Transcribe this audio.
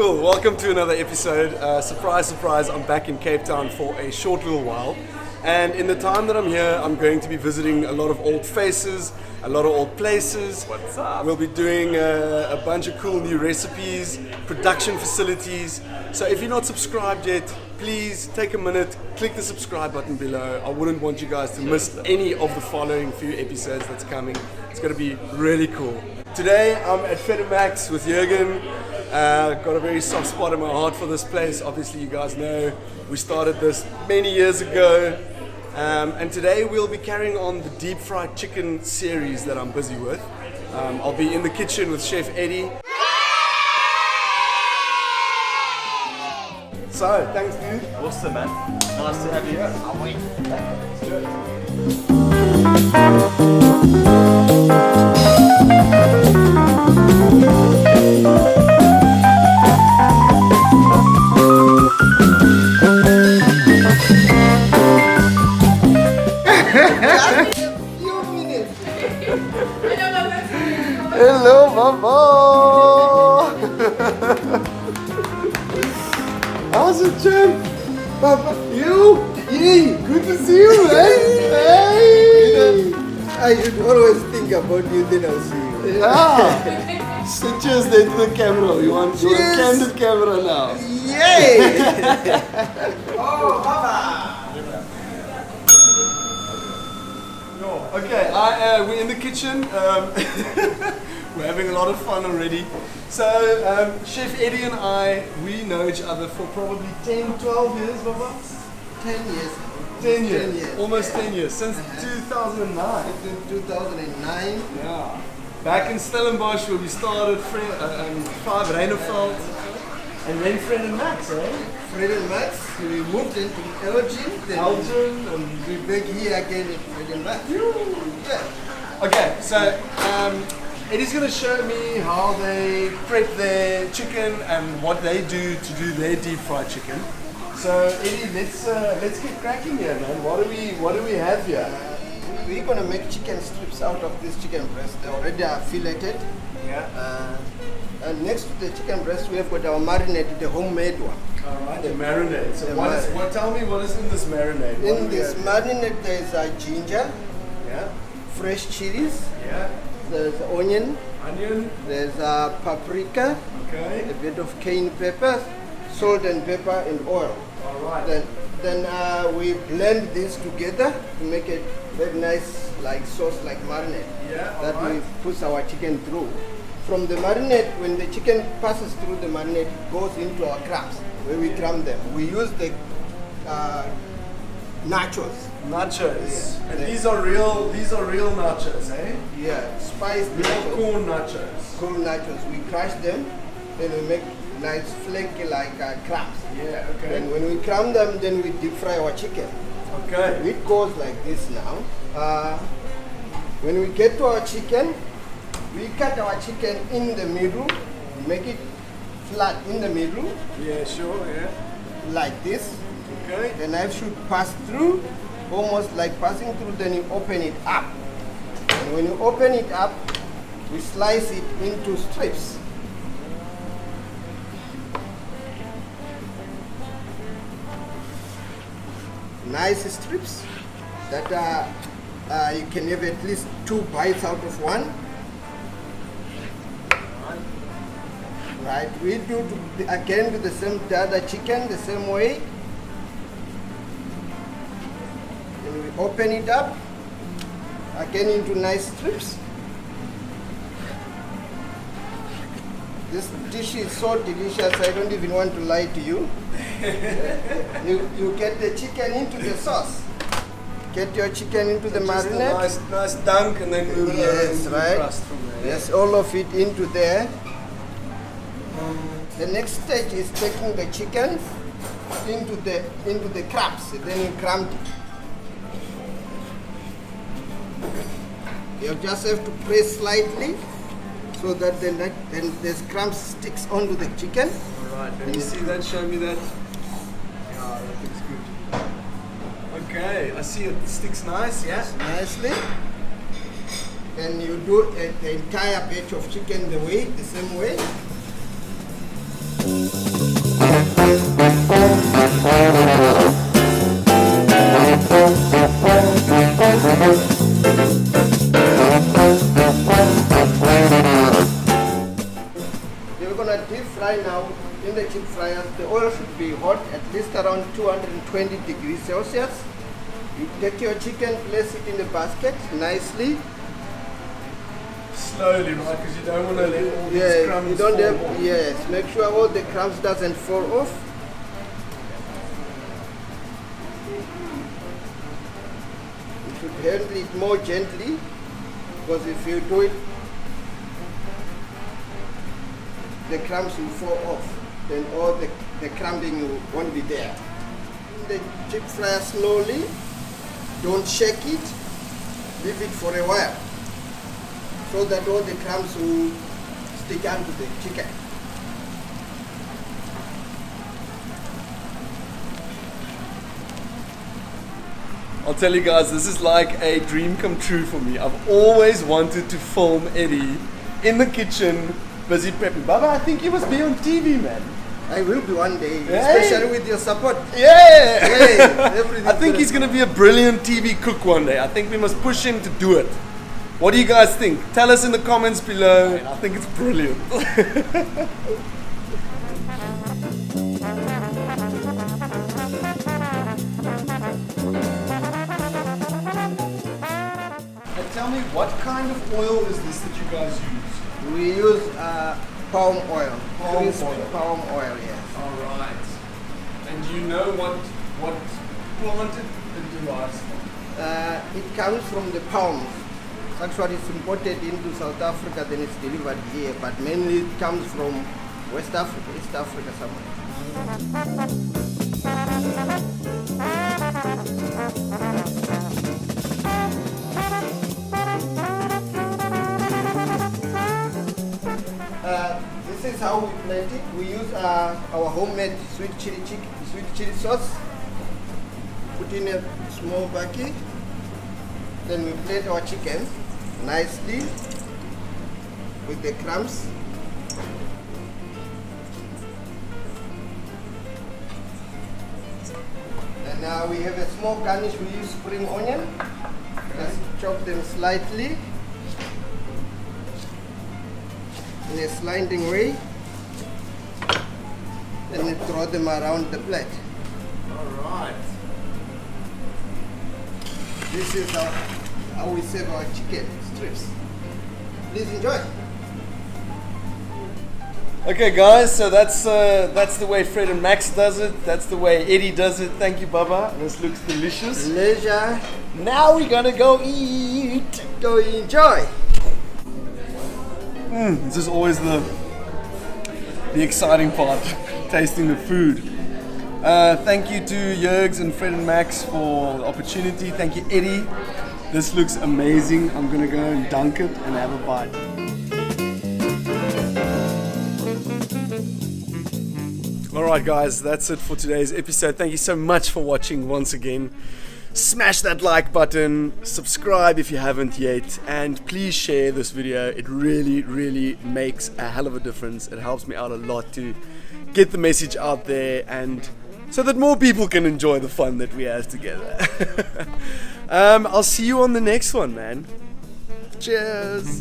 Cool, welcome to another episode. Surprise, surprise, I'm back in Cape Town for a short little while. And in the time that I'm here, I'm going to be visiting a lot of old faces, a lot of old places. What's up? We'll be doing a bunch of cool new recipes, production facilities. So if you're not subscribed yet, please take a minute, click the subscribe button below. I wouldn't want you guys to miss any of the following few episodes that's coming. It's going to be really cool. Today I'm at Fred and Max with Jurgen. Got a very soft spot in my heart for this place. Obviously you guys know we started this many years ago. And today we'll be carrying on the deep fried chicken series that I'm busy with. I'll be in the kitchen with Chef Addy. So, thanks dude. Awesome, man. Nice to have you. I'll wait. Let's do it. Hello, Mama. How's it, champ? Papa, you? Yay, good to see you, man. Hey. I should always think about you, then I'll see you. Yeah. So cheers there to the camera. You want a candid camera now? Yay! Oh, Mama! Okay, we're in the kitchen. We're having a lot of fun already. So, Chef Addy and I, we know each other for probably 10, 12 years, Baba? 10 years. 10 years. Almost 10 years. Since 2009. In 2009. Yeah. Back in Stellenbosch where we started, Five Reineveld. And then Fred and Max, eh? Fred and Max, we moved into Elgin. Then and we're back here again at Fred and Max. Yeah. Okay, so Eddie's going to show me how they prep their chicken and what they do to do their deep fried chicken. So Eddie, let's get cracking here, man. What do we have here? We're gonna make chicken strips out of this chicken breast. They already are filleted. Yeah. And next to the chicken breast, we have got our marinade, the homemade one. Alright, the marinade. So tell me what is in this marinade? In this marinade, there is ginger, Yeah. fresh chilies, Yeah. there's onion, there's paprika, Okay. a bit of cayenne pepper, salt and pepper and oil. Alright. Then we blend this together to make it very nice, like sauce, like marinade. Yeah. That alright. we push our chicken through. From the marinade, when the chicken passes through the marinade, it goes into our crabs, where we cram them. We use the nachos. Nachos. And these are real nachos, eh? Yeah, spiced Real nachos. corn nachos. Corn nachos. We crush them, then we make nice flaky like crabs. Yeah, okay. And when we cram them, then we deep fry our chicken. Okay. It goes like this now. When we get to our chicken, we cut our chicken in the middle, make it flat in the middle, Yeah, sure, yeah. like this. Okay. The knife should pass through, almost like passing through, then you open it up. And when you open it up, we slice it into strips. Nice strips that you can have at least 2 bites out of one. Right, we do again with the other chicken the same way. Then we open it up again into nice strips. This dish is so delicious, I don't even want to lie to you. You get the chicken into the sauce. Get your chicken into the marinade. Just a nice dunk and then move it Yes, over right. the crust from there. Yes, all of it into there. The next stage is taking the chicken into the crabs. Then you cram it. You just have to press slightly so that then the crumbs sticks onto the chicken. Alright, let me see that, show me that. Yeah, that looks good. Okay, I see it sticks nice, yeah? Nicely. And you do the entire batch of chicken the same way. We're gonna deep fry now in the chip fryer. The oil should be hot, at least around 220 degrees Celsius. You take your chicken, place it in the basket nicely. Slowly, right? Because you don't want to let all these Yeah, crumbs you don't fall have, off. yes, make sure all the crumbs doesn't fall off. You should handle it more gently, because if you do it, the crumbs will fall off. Then all the crumbing won't be there. The chip fryer slowly, don't shake it, leave it for a while, so that all the crumbs will stick onto the chicken. I'll tell you guys, this is like a dream come true for me. I've always wanted to film Eddie in the kitchen, busy prepping. Baba, I think you must be on TV, man. I will be one day, Hey. especially with your support. Yeah! Everything's I think he's going to be a brilliant TV cook one day. I think we must push him to do it. What do you guys think? Tell us in the comments below. I think it's brilliant. Tell me, what kind of oil is this that you guys use? We use palm oil. Palm Crisp oil. palm oil, yes. All right. And do you know what plant it derives from? It comes from the palms. Actually, it's imported into South Africa, then it's delivered here, but mainly it comes from West Africa, East Africa somewhere. This is how we plate it. We use our homemade sweet chili sauce. Put in a small bucket. Then we plate our chicken nicely with the crumbs. And now we have a small garnish. We use spring onion. Just chop them slightly in a sliding way. Then we throw them around the plate. All right. This is how we serve our chicken strips. Please enjoy. Okay, guys. So that's the way Fred and Max does it. That's the way Eddie does it. Thank you, Baba. This looks delicious. Pleasure. Now we're gonna go eat. Go enjoy. This is always the exciting part, tasting the food. Thank you to Jurgen and Fred and Max for the opportunity. Thank you, Eddie. This looks amazing. I'm gonna go and dunk it and have a bite. Alright guys, that's it for today's episode. Thank you so much for watching once again. Smash that like button, subscribe if you haven't yet, and please share this video. It really makes a hell of a difference. It helps me out a lot to get the message out there, and so that more people can enjoy the fun that we have together. I'll see you on the next one, man. Cheers.